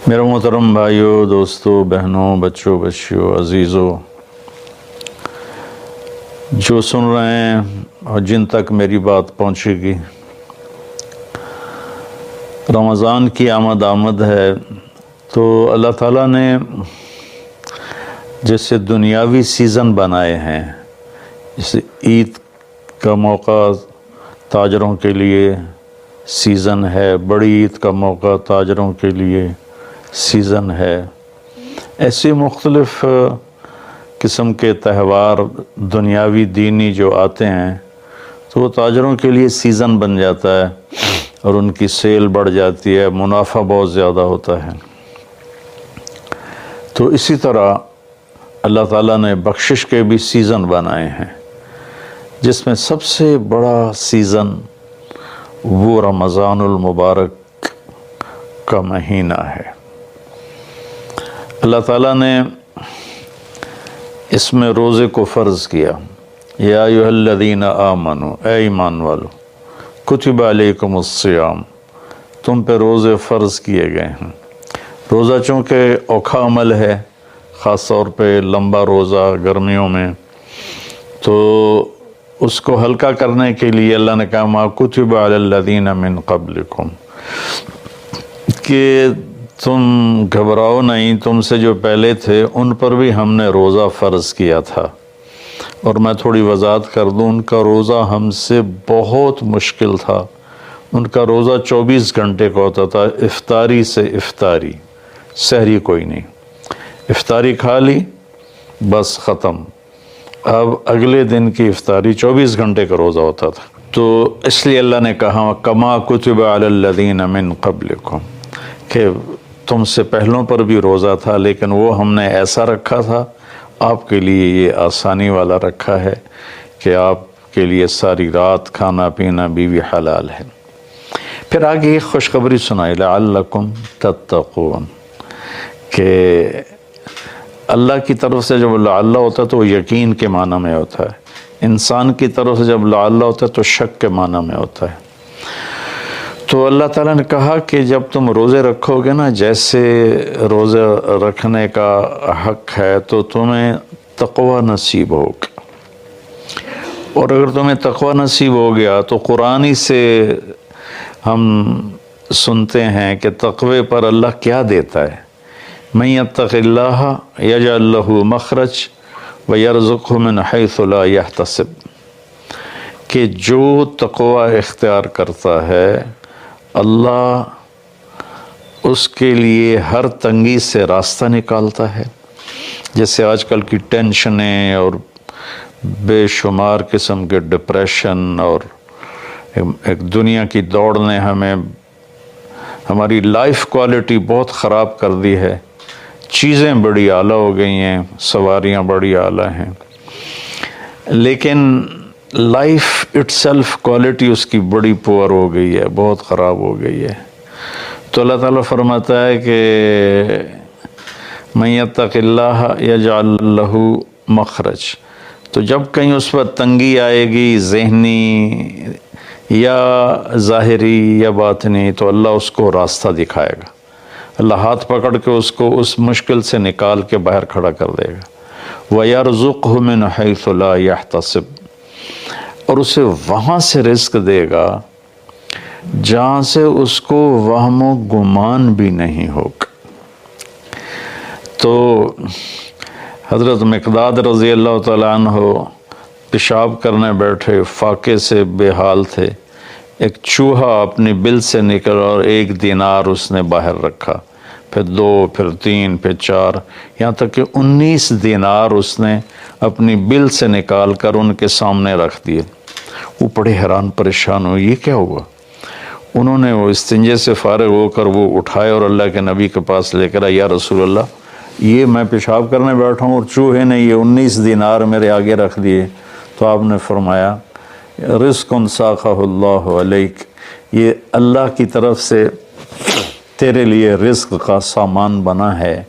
میرے محترم بھائیوں، دوستوں، بہنوں، بچوں، بچیوں، عزیزوں، جو سن رہے ہیں اور جن تک میری بات پہنچے گی، رمضان کی آمد ہے تو اللہ تعالیٰ نے جیسے دنیاوی سیزن بنائے ہیں، جیسے عید کا موقع تاجروں کے لیے سیزن ہے، بڑی عید کا موقع تاجروں کے لیے سیزن ہے، ایسے مختلف قسم کے تہوار دنیاوی دینی جو آتے ہیں تو وہ تاجروں کے لیے سیزن بن جاتا ہے اور ان کی سیل بڑھ جاتی ہے، منافع بہت زیادہ ہوتا ہے۔ تو اسی طرح اللہ تعالیٰ نے بخشش کے بھی سیزن بنائے ہیں، جس میں سب سے بڑا سیزن وہ رمضان المبارک کا مہینہ ہے۔ اللہ تعالیٰ نے اس میں روزے کو فرض کیا، یا ایھا الذین آمنوا، اے ایمان والو، کتب علیکم الصیام، تم پہ روزے فرض کیے گئے ہیں۔ روزہ چونکہ اوکھا عمل ہے، خاص طور پہ لمبا روزہ گرمیوں میں، تو اس کو ہلکا کرنے کے لیے اللہ نے کہا ما کتب علی الذین من قبلکم، کہ تم گھبراؤ نہیں، تم سے جو پہلے تھے ان پر بھی ہم نے روزہ فرض کیا تھا۔ اور میں تھوڑی وضاحت کر دوں، ان کا روزہ ہم سے بہت مشکل تھا۔ ان کا روزہ 24 گھنٹے کا ہوتا تھا، افطاری سے افطاری، سحری کوئی نہیں، افطاری کھا لی بس ختم، اب اگلے دن کی افطاری 24 گھنٹے کا روزہ ہوتا تھا۔ تو اس لیے اللہ نے کہا کما کتب علی الذین من قبلکم، کہ تم سے پہلوں پر بھی روزہ تھا لیکن وہ ہم نے ایسا رکھا تھا، آپ کے لیے یہ آسانی والا رکھا ہے کہ آپ کے لیے ساری رات کھانا پینا بیوی حلال ہے۔ پھر آگے ایک خوشخبری سنائی، لعلکم تتقون، کہ اللہ کی طرف سے جب لعل ہوتا ہے تو وہ یقین کے معنی میں ہوتا ہے، انسان کی طرف سے جب لعل ہوتا ہے تو شک کے معنی میں ہوتا ہے۔ تو اللہ تعالیٰ نے کہا کہ جب تم روزے رکھو گے نا، جیسے روزے رکھنے کا حق ہے تو تمہیں تقوی نصیب ہوگا، اور اگر تمہیں تقوی نصیب ہو گیا تو قرآن ہی سے ہم سنتے ہیں کہ تقوی پر اللہ کیا دیتا ہے، من یتق اللہ یجعل لہ مخرج ویرزقہ من حیث لا یحتسب، کہ جو تقوی اختیار کرتا ہے اللہ اس کے لیے ہر تنگی سے راستہ نکالتا ہے۔ جیسے آج کل کی ٹینشنیں اور بے شمار قسم کے ڈپریشن اور ایک دنیا کی دوڑ نے ہمیں ہماری لائف کوالٹی بہت خراب کر دی ہے، چیزیں بڑی اعلیٰ ہو گئی ہیں، سواریاں بڑی اعلیٰ ہیں، لیکن لائف اٹ سیلف کوالٹی اس کی بڑی پور ہو گئی ہے، بہت خراب ہو گئی ہے۔ تو اللہ تعالیٰ فرماتا ہے کہ من یتق اللہ یجعل لہ مخرج، تو جب کہیں اس پر تنگی آئے گی، ذہنی یا ظاہری یا باطنی، تو اللہ اس کو راستہ دکھائے گا، اللہ ہاتھ پکڑ کے اس کو اس مشکل سے نکال کے باہر کھڑا کر دے گا۔ وَيَرْزُقْهُ مِنْ حَيْثُ لَا يَحْتَسِبُ، اور اسے وہاں سے رزق دے گا جہاں سے اس کو وہم و گمان بھی نہیں ہوگا۔ تو حضرت مقداد رضی اللہ تعالیٰ عنہ پیشاب کرنے بیٹھے، فاقے سے بے حال تھے، ایک چوہا اپنی بل سے نکل اور 1 دینار اس نے باہر رکھا، پھر 2، پھر 3، پھر 4، یہاں تک کہ 19 دینار اس نے اپنی بل سے نکال کر ان کے سامنے رکھ دیے۔ وہ بڑے حیران پریشان ہوئے، یہ کیا ہوا؟ انہوں نے وہ استنجے سے فارغ ہو کر وہ اٹھائے اور اللہ کے نبی کے پاس لے کر آئے، یا رسول اللہ، یہ میں پیشاب کرنے بیٹھا ہوں اور چوہے نے یہ 19 دینار میرے آگے رکھ دیے۔ تو آپ نے فرمایا رزق ساقہ اللہ علیک، یہ اللہ کی طرف سے تیرے لیے رزق کا سامان بنا ہے۔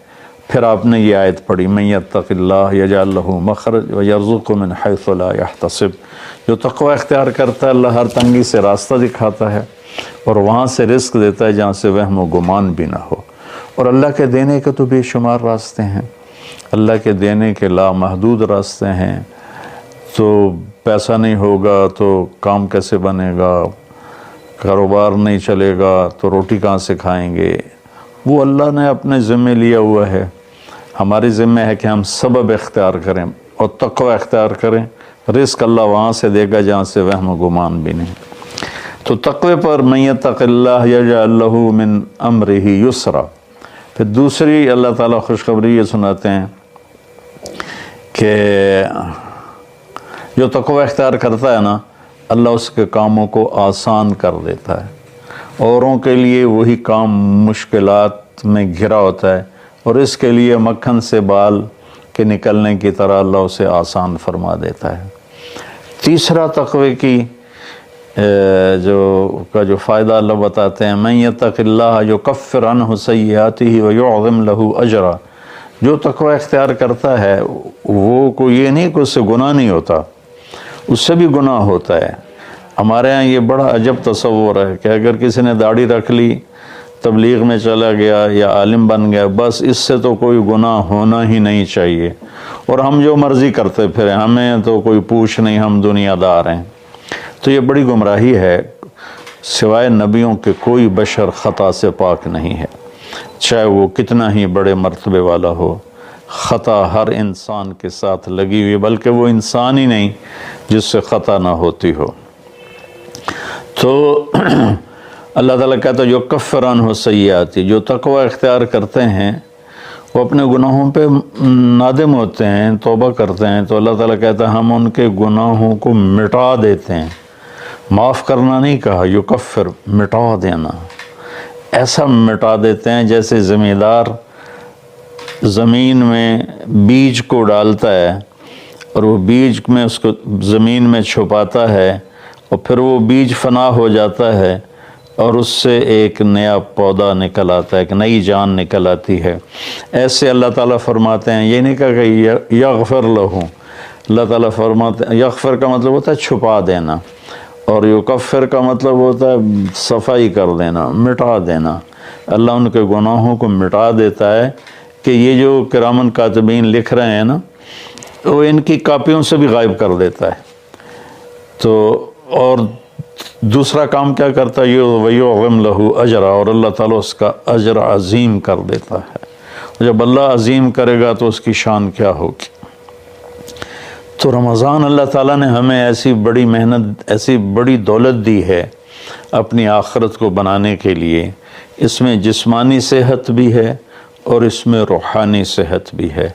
پھر آپ نے یہ آیت پڑھی، من یتق اللہ یجعل لہ مخرج ویرزقہ من حیث لا یحتسب، جو تقوی اختیار کرتا ہے اللہ ہر تنگی سے راستہ دکھاتا ہے اور وہاں سے رزق دیتا ہے جہاں سے وہم و گمان بھی نہ ہو۔ اور اللہ کے دینے کے تو بے شمار راستے ہیں، اللہ کے دینے کے لامحدود راستے ہیں۔ تو پیسہ نہیں ہوگا تو کام کیسے بنے گا، کاروبار نہیں چلے گا تو روٹی کہاں سے کھائیں گے؟ وہ اللہ نے اپنے ذمے لیا ہوا ہے۔ ہماری ذمہ ہے کہ ہم سبب اختیار کریں اور تقوی اختیار کریں۔ رزق اللہ وہاں سے دے گا جہاں سے وہم و گمان بھی نہیں۔ تو تقوی پر من یتق اللہ یجعل لہ من امرہ یسرا۔ پھر دوسری اللہ تعالیٰ خوشخبری یہ سناتے ہیں کہ جو تقوی اختیار کرتا ہے نا، اللہ اس کے کاموں کو آسان کر دیتا ہے۔ اوروں کے لیے وہی کام مشکلات میں گھرا ہوتا ہے، اور اس کے لیے مکھن سے بال کے نکلنے کی طرح اللہ اسے آسان فرما دیتا ہے۔ تیسرا تقوی کی جو فائدہ اللہ بتاتے ہیں، من یتق اللہ یکفر عنہ سیئاتہ ویعظم لہ اجرا۔ جو تقوی اختیار کرتا ہے وہ کوئی یہ نہیں کہ اس سے گناہ نہیں ہوتا، اس سے بھی گناہ ہوتا ہے۔ ہمارے ہاں یہ بڑا عجب تصور ہے کہ اگر کسی نے داڑھی رکھ لی، تبلیغ میں چلا گیا یا عالم بن گیا، بس اس سے تو کوئی گناہ ہونا ہی نہیں چاہیے، اور ہم جو مرضی کرتے پھریں، ہمیں تو کوئی پوچھ نہیں، ہم دنیا دار ہیں۔ تو یہ بڑی گمراہی ہے۔ سوائے نبیوں کے کوئی بشر خطا سے پاک نہیں ہے، چاہے وہ کتنا ہی بڑے مرتبے والا ہو۔ خطا ہر انسان کے ساتھ لگی ہوئی، بلکہ وہ انسان ہی نہیں جس سے خطا نہ ہوتی ہو۔ تو اللہ تعالیٰ کہتا ہے یکفر عنہ سیئاتی، جو تقوی اختیار کرتے ہیں وہ اپنے گناہوں پہ نادم ہوتے ہیں، توبہ کرتے ہیں، تو اللہ تعالیٰ کہتا ہے ہم ان کے گناہوں کو مٹا دیتے ہیں۔ معاف کرنا نہیں کہا، یکفر، مٹا دینا۔ ایسا مٹا دیتے ہیں جیسے زمیندار زمین میں بیج کو ڈالتا ہے اور وہ بیج میں اس کو زمین میں چھپاتا ہے، اور پھر وہ بیج فنا ہو جاتا ہے اور اس سے ایک نیا پودا نکل آتا ہے، ایک نئی جان نکل آتی ہے۔ ایسے اللہ تعالیٰ فرماتے ہیں، یہ نہیں کہا کہ یغفر لہو، اللہ تعالیٰ فرماتے ہیں، یغفر کا مطلب ہوتا ہے چھپا دینا، اور یکفر کا مطلب ہوتا ہے صفائی کر دینا، مٹا دینا۔ اللہ ان کے گناہوں کو مٹا دیتا ہے کہ یہ جو کرامن کاتبین لکھ رہے ہیں نا، وہ ان کی کاپیوں سے بھی غائب کر دیتا ہے۔ تو اور دوسرا کام کیا کرتا ہے، یہ ویعظم لہ اجرا، اور اللہ تعالیٰ اس کا اجر عظیم کر دیتا ہے۔ جب اللہ عظیم کرے گا تو اس کی شان کیا ہوگی۔ تو رمضان اللہ تعالیٰ نے ہمیں ایسی بڑی محنت، ایسی بڑی دولت دی ہے اپنی آخرت کو بنانے کے لیے۔ اس میں جسمانی صحت بھی ہے اور اس میں روحانی صحت بھی ہے۔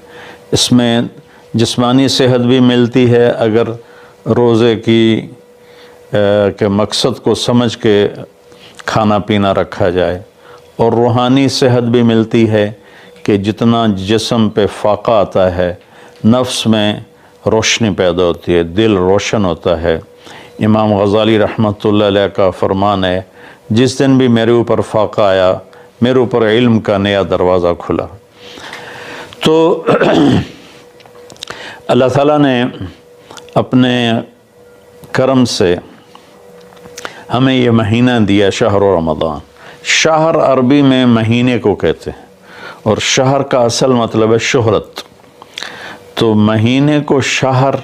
اس میں جسمانی صحت بھی ملتی ہے اگر روزے کے مقصد کو سمجھ کے کھانا پینا رکھا جائے، اور روحانی صحت بھی ملتی ہے کہ جتنا جسم پہ فاقہ آتا ہے، نفس میں روشنی پیدا ہوتی ہے، دل روشن ہوتا ہے۔ امام غزالی رحمۃ اللہ علیہ کا فرمان ہے، جس دن بھی میرے اوپر فاقہ آیا، میرے اوپر علم کا نیا دروازہ کھلا۔ تو اللہ تعالیٰ نے اپنے کرم سے ہمیں یہ مہینہ دیا، شہر رمضان۔ شہر عربی میں مہینے کو کہتے ہیں، اور شہر کا اصل مطلب ہے شہرت۔ تو مہینے کو شہر،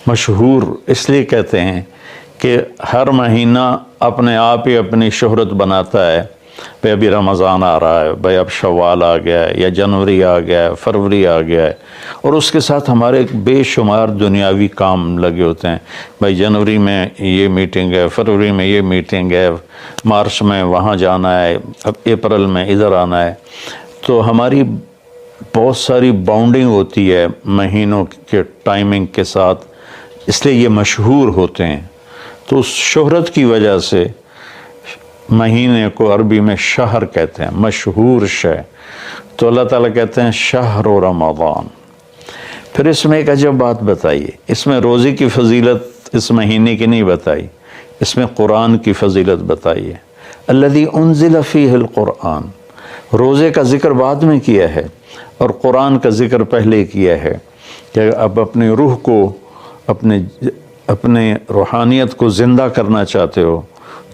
مشہور اس لیے کہتے ہیں کہ ہر مہینہ اپنے آپ ہی اپنی شہرت بناتا ہے۔ بھئی ابھی رمضان آ رہا ہے، بھئی اب شوال آ گیا ہے، یا جنوری آ گیا ہے، فروری آ گیا ہے، اور اس کے ساتھ ہمارے بے شمار دنیاوی کام لگے ہوتے ہیں۔ بھئی جنوری میں یہ میٹنگ ہے، فروری میں یہ میٹنگ ہے، مارچ میں وہاں جانا ہے، اب اپریل میں ادھر آنا ہے۔ تو ہماری بہت ساری باؤنڈنگ ہوتی ہے مہینوں کے ٹائمنگ کے ساتھ، اس لیے یہ مشہور ہوتے ہیں۔ تو اس شہرت کی وجہ سے مہینے کو عربی میں شہر کہتے ہیں، مشہور شے۔ تو اللہ تعالیٰ کہتے ہیں شہر رمضان۔ پھر اس میں ایک عجب بات بتائیے، اس میں روزے کی فضیلت اس مہینے کی نہیں بتائی، اس میں قرآن کی فضیلت بتائیے۔ الذی انزل فیہ القرآن، روزے کا ذکر بعد میں کیا ہے اور قرآن کا ذکر پہلے کیا ہے کہ اب اپنی روح کو، اپنے روحانیت کو زندہ کرنا چاہتے ہو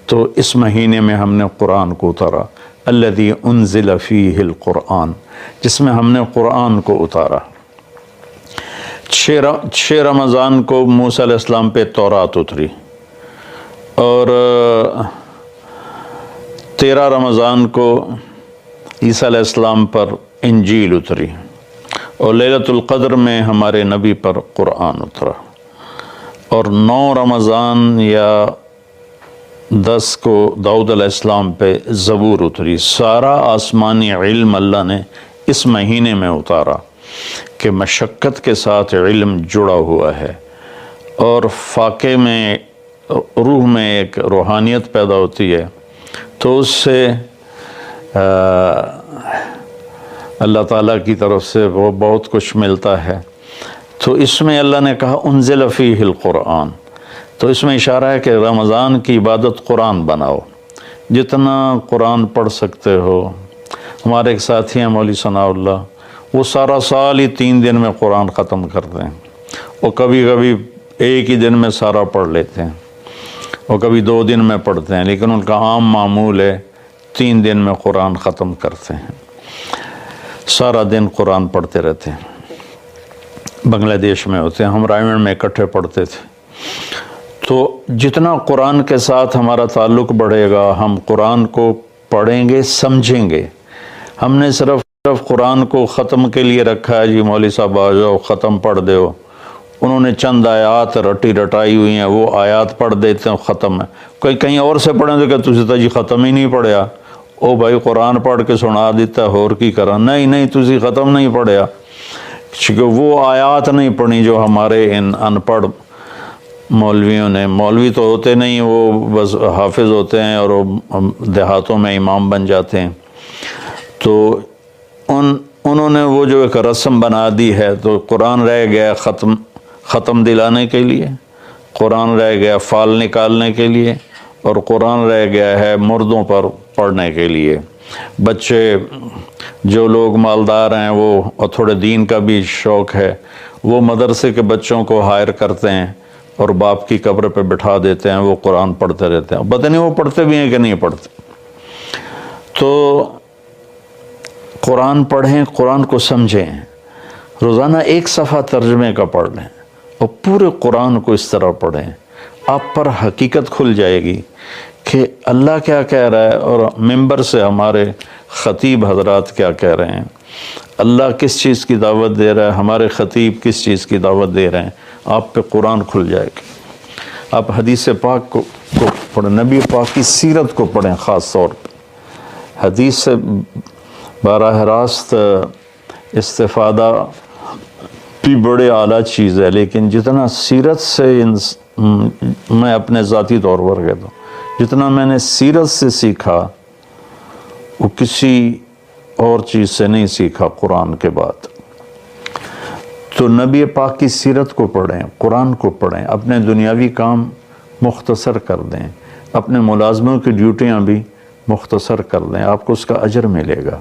تو اس مہینے میں ہم نے قرآن کو اتارا۔ الذی انزل فیہ القرآن، جس میں ہم نے قرآن کو اتارا۔ 6 رمضان کو موسیٰ علیہ السلام پہ تورات اتری، اور 13 رمضان کو عیسیٰ علیہ السلام پر انجیل اتری، اور لیلۃ القدر میں ہمارے نبی پر قرآن اترا، اور 9 رمضان یا 10 کو داؤد علیہ السلام پہ زبور اتری۔ سارا آسمانی علم اللہ نے اس مہینے میں اتارا کہ مشقت کے ساتھ علم جڑا ہوا ہے، اور فاقے میں روح میں ایک روحانیت پیدا ہوتی ہے، تو اس سے اللہ تعالیٰ کی طرف سے وہ بہت کچھ ملتا ہے۔ تو اس میں اللہ نے کہا انزل فیہ القرآن، تو اس میں اشارہ ہے کہ رمضان کی عبادت قرآن بناؤ، جتنا قرآن پڑھ سکتے ہو۔ ہمارے ایک ساتھی ہیں مولوی ثناء اللہ، وہ سارا سال ہی 3 دن میں قرآن ختم کرتے ہیں، اور کبھی کبھی ایک ہی دن میں سارا پڑھ لیتے ہیں، اور کبھی 2 دن میں پڑھتے ہیں، لیکن ان کا عام معمول ہے 3 دن میں قرآن ختم کرتے ہیں، سارا دن قرآن پڑھتے رہتے ہیں۔ بنگلہ دیش میں ہوتے ہیں، ہم رائمنڈ میں اکٹھے پڑھتے تھے۔ تو جتنا قرآن کے ساتھ ہمارا تعلق بڑھے گا، ہم قرآن کو پڑھیں گے، سمجھیں گے۔ ہم نے صرف قرآن کو ختم کے لیے رکھا ہے، جی مولوی صاحب آ جاؤ ختم پڑھ دو، انہوں نے چند آیات رٹائی ہوئی ہیں، وہ آیات پڑھ دیتے ہیں، ختم ہے۔ کوئی کہیں اور سے پڑھیں تو کہ تسی تو جی ختم ہی نہیں پڑھیا، او بھائی قرآن پڑھ کے سنا دیتا ہور کی کرا، نہیں تسی ختم نہیں پڑھیا، کیونکہ وہ آیات نہیں پڑھی جو ہمارے ان ان پڑھ مولویوں نے، مولوی تو ہوتے نہیں، وہ بس حافظ ہوتے ہیں اور وہ دیہاتوں میں امام بن جاتے ہیں، تو انہوں نے وہ جو ایک رسم بنا دی ہے، تو قرآن رہ گیا ختم دلانے کے لیے، قرآن رہ گیا فال نکالنے کے لیے، اور قرآن رہ گیا ہے مردوں پر پڑھنے کے لیے۔ بچے جو لوگ مالدار ہیں، وہ اور تھوڑے دین کا بھی شوق ہے، وہ مدرسے کے بچوں کو ہائر کرتے ہیں اور باپ کی قبر پہ بٹھا دیتے ہیں، وہ قرآن پڑھتے رہتے ہیں، پتہ نہیں وہ پڑھتے بھی ہیں کہ نہیں پڑھتے۔ تو قرآن پڑھیں، قرآن کو سمجھیں، روزانہ 1 صفحہ ترجمے کا پڑھ لیں، اور پورے قرآن کو اس طرح پڑھیں، آپ پر حقیقت کھل جائے گی کہ اللہ کیا کہہ رہا ہے، اور ممبر سے ہمارے خطیب حضرات کیا کہہ رہے ہیں، اللہ کس چیز کی دعوت دے رہا ہے، ہمارے خطیب کس چیز کی دعوت دے رہے ہیں، آپ پہ قرآن کھل جائے گا۔ آپ حدیث پاک کو پڑھیں، نبی پاک کی سیرت کو پڑھیں، خاص طور پہ حدیث سے براہ راست استفادہ بھی بڑے اعلیٰ چیز ہے، لیکن جتنا سیرت سے میں اپنے ذاتی طور پر کہتا ہوں، جتنا میں نے سیرت سے سیکھا وہ کسی اور چیز سے نہیں سیکھا قرآن کے بعد۔ تو نبی پاک کی سیرت کو پڑھیں، قرآن کو پڑھیں، اپنے دنیاوی کام مختصر کر دیں، اپنے ملازموں کی ڈیوٹیاں بھی مختصر کر دیں، آپ کو اس کا اجر ملے گا،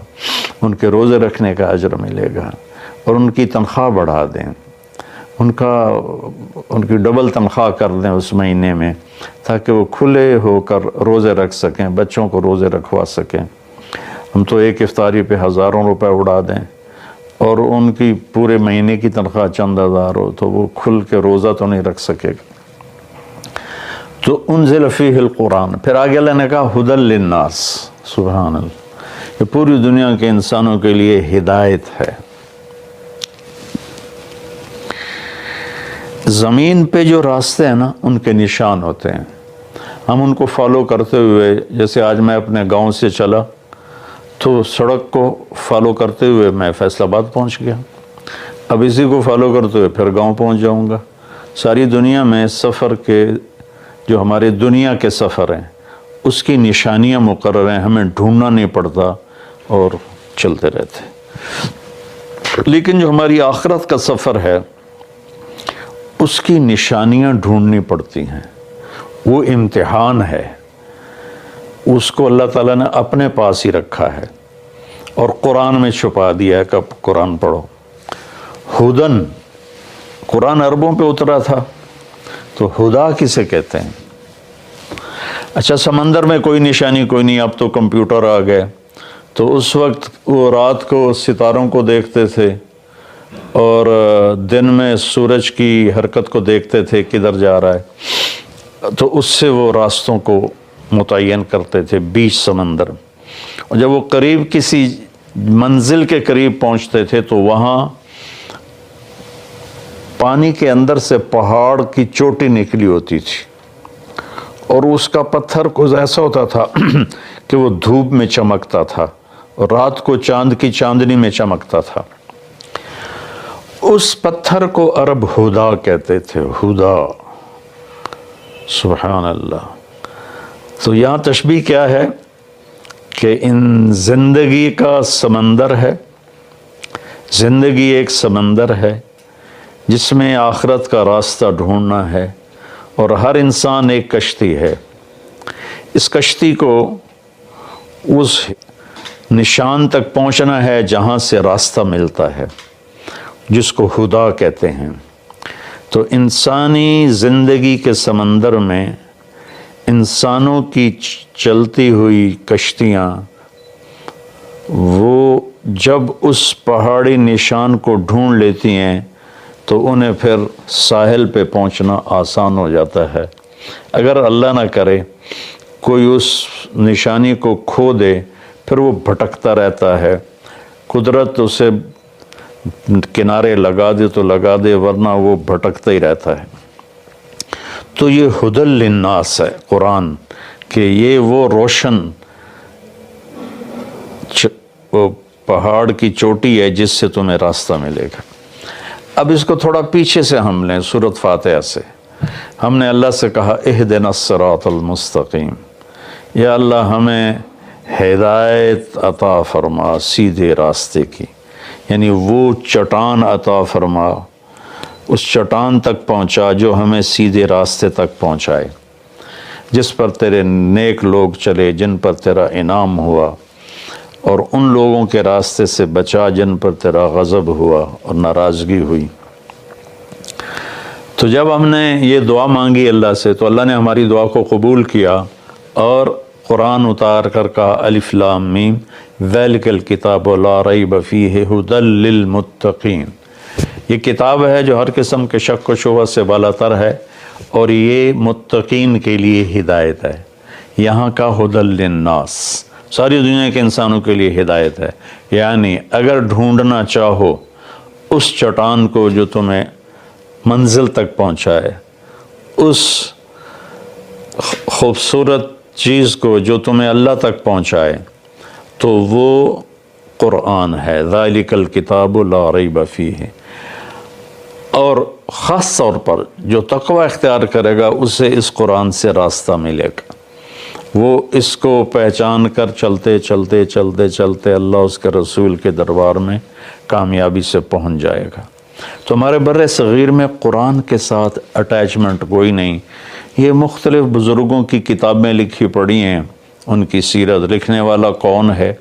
ان کے روزے رکھنے کا اجر ملے گا، اور ان کی تنخواہ بڑھا دیں، ان کی ڈبل تنخواہ کر دیں اس مہینے میں، تاکہ وہ کھلے ہو کر روزے رکھ سکیں، بچوں کو روزے رکھوا سکیں۔ ہم تو ایک افطاری پہ ہزاروں روپے اڑا دیں، اور ان کی پورے مہینے کی تنخواہ چند ہزار ہو، تو وہ کھل کے روزہ تو نہیں رکھ سکے گا۔ تو انزل فیہ القرآن، پھر آگے اللہ نے کہا ھدی للناس، سبحان اللہ، یہ پوری دنیا کے انسانوں کے لیے ہدایت ہے۔ زمین پہ جو راستے ہیں نا، ان کے نشان ہوتے ہیں، ہم ان کو فالو کرتے ہوئے، جیسے آج میں اپنے گاؤں سے چلا تو سڑک کو فالو کرتے ہوئے میں فیصل آباد پہنچ گیا، اب اسی کو فالو کرتے ہوئے پھر گاؤں پہنچ جاؤں گا۔ ساری دنیا میں سفر کے جو ہمارے دنیا کے سفر ہیں، اس کی نشانیاں مقرر ہیں، ہمیں ڈھونڈنا نہیں پڑتا اور چلتے رہتے۔ لیکن جو ہماری آخرت کا سفر ہے، اس کی نشانیاں ڈھونڈنی پڑتی ہیں، وہ امتحان ہے، اس کو اللہ تعالیٰ نے اپنے پاس ہی رکھا ہے اور قرآن میں چھپا دیا ہے کہ اب قرآن پڑھو۔ ہدن، قرآن عربوں پہ اترا تھا، تو ہدا کسے کہتے ہیں؟ اچھا، سمندر میں کوئی نشانی کوئی نہیں، اب تو کمپیوٹر آ گئے، تو اس وقت وہ رات کو ستاروں کو دیکھتے تھے اور دن میں سورج کی حرکت کو دیکھتے تھے کدھر جا رہا ہے، تو اس سے وہ راستوں کو متعین کرتے تھے بیچ سمندر۔ اور جب وہ قریب کسی منزل کے قریب پہنچتے تھے تو وہاں پانی کے اندر سے پہاڑ کی چوٹی نکلی ہوتی تھی، اور اس کا پتھر کچھ ایسا ہوتا تھا کہ وہ دھوپ میں چمکتا تھا اور رات کو چاند کی چاندنی میں چمکتا تھا۔ اس پتھر کو عرب ہدا کہتے تھے، ہدا، سبحان اللہ۔ تو یہاں تشبیہ کیا ہے کہ ان زندگی کا سمندر ہے، زندگی ایک سمندر ہے جس میں آخرت کا راستہ ڈھونڈنا ہے، اور ہر انسان ایک کشتی ہے۔ اس کشتی کو اس نشان تک پہنچنا ہے جہاں سے راستہ ملتا ہے، جس کو ہدا کہتے ہیں۔ تو انسانی زندگی کے سمندر میں انسانوں کی چلتی ہوئی کشتیاں، وہ جب اس پہاڑی نشان کو ڈھونڈ لیتی ہیں تو انہیں پھر ساحل پہ پہنچنا آسان ہو جاتا ہے۔ اگر اللہ نہ کرے کوئی اس نشانی کو کھو دے، پھر وہ بھٹکتا رہتا ہے۔ قدرت اسے کنارے لگا دے تو لگا دے، ورنہ وہ بھٹکتا ہی رہتا ہے۔ تو یہ ہدی للناس ہے قرآن، کہ یہ وہ روشن پہاڑ کی چوٹی ہے جس سے تمہیں راستہ ملے گا۔ اب اس کو تھوڑا پیچھے سے ہم لیں، سورۃ فاتحہ سے ہم نے اللہ سے کہا اہدنا الصراط المستقیم، یا اللہ ہمیں ہدایت عطا فرما سیدھے راستے کی، یعنی وہ چٹان عطا فرما، اس چٹان تک پہنچا جو ہمیں سیدھے راستے تک پہنچائے، جس پر تیرے نیک لوگ چلے، جن پر تیرا انعام ہوا، اور ان لوگوں کے راستے سے بچا جن پر تیرا غضب ہوا اور ناراضگی ہوئی۔ تو جب ہم نے یہ دعا مانگی اللہ سے تو اللہ نے ہماری دعا کو قبول کیا اور قرآن اتار کر کہا الف لام میم ذالک الکتاب لا ریب فیہ ھدی للمتقین، یہ کتاب ہے جو ہر قسم کے شک و شبہ سے بالا تر ہے، اور یہ متقین کے لیے ہدایت ہے۔ یہاں کا ھدی للناس ساری دنیا کے انسانوں کے لیے ہدایت ہے، یعنی اگر ڈھونڈنا چاہو اس چٹان کو جو تمہیں منزل تک پہنچائے، اس خوبصورت چیز کو جو تمہیں اللہ تک پہنچائے، تو وہ قرآن ہے، ذالک الکتاب لا ریب فیہ۔ اور خاص طور پر جو تقوی اختیار کرے گا اسے اس قرآن سے راستہ ملے گا، وہ اس کو پہچان کر چلتے چلتے چلتے چلتے اللہ اس کے رسول کے دربار میں کامیابی سے پہنچ جائے گا۔ تو ہمارے بر صغیر میں قرآن کے ساتھ اٹیچمنٹ کوئی نہیں۔ یہ مختلف بزرگوں کی کتابیں لکھی پڑھی ہیں، ان کی سیرت، لکھنے والا کون ہے،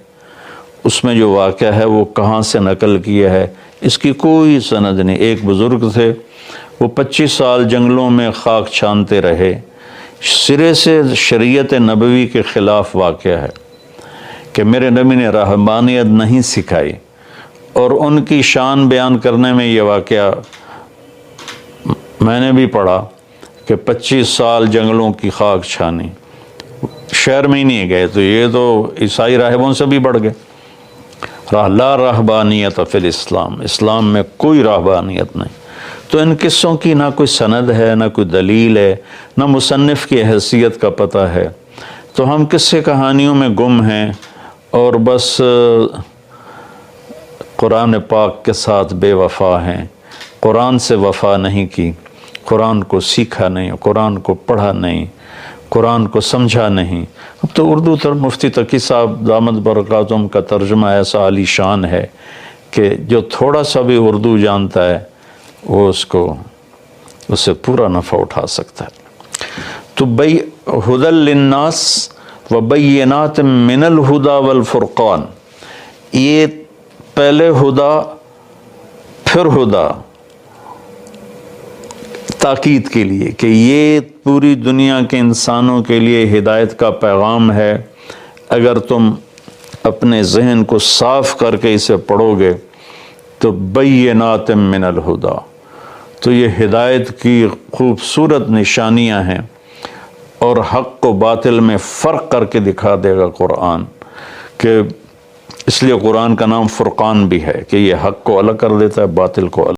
اس میں جو واقعہ ہے وہ کہاں سے نقل کیا ہے، اس کی کوئی سند نہیں۔ ایک بزرگ تھے، وہ 25 سال جنگلوں میں خاک چھانتے رہے، سرے سے شریعت نبوی کے خلاف واقعہ ہے کہ میرے نبی نے رہبانیت نہیں سکھائی، اور ان کی شان بیان کرنے میں یہ واقعہ میں نے بھی پڑھا کہ 25 سال جنگلوں کی خاک چھانی، شہر میں ہی نہیں گئے، تو یہ تو عیسائی راہبوں سے بھی بڑھ گئے۔ لا رہبانیت فی الاسلام، اسلام میں کوئی رہبانیت نہیں۔ تو ان قصوں کی نہ کوئی سند ہے، نہ کوئی دلیل ہے، نہ مصنف کی حیثیت کا پتہ ہے۔ تو ہم قصے کہانیوں میں گم ہیں، اور بس قرآن پاک کے ساتھ بے وفا ہیں، قرآن سے وفا نہیں کی، قرآن کو سیکھا نہیں، قرآن کو پڑھا نہیں، قرآن کو سمجھا نہیں۔ اب تو اردو مفتی تقی صاحب دامت برکاتہم کا ترجمہ ایسا عالی شان ہے کہ جو تھوڑا سا بھی اردو جانتا ہے وہ اس سے پورا نفع اٹھا سکتا ہے۔ تو ھدی للناس وبینات من الھدی والفرقان، یہ پہلے ہدا پھر ہدا، تاکید کے لیے کہ یہ پوری دنیا کے انسانوں کے لیے ہدایت کا پیغام ہے۔ اگر تم اپنے ذہن کو صاف کر کے اسے پڑھو گے تو بینات من الہدا، تو یہ ہدایت کی خوبصورت نشانیاں ہیں، اور حق و باطل میں فرق کر کے دکھا دے گا قرآن، کہ اس لیے قرآن کا نام فرقان بھی ہے کہ یہ حق کو الگ کر دیتا ہے، باطل کو الگ۔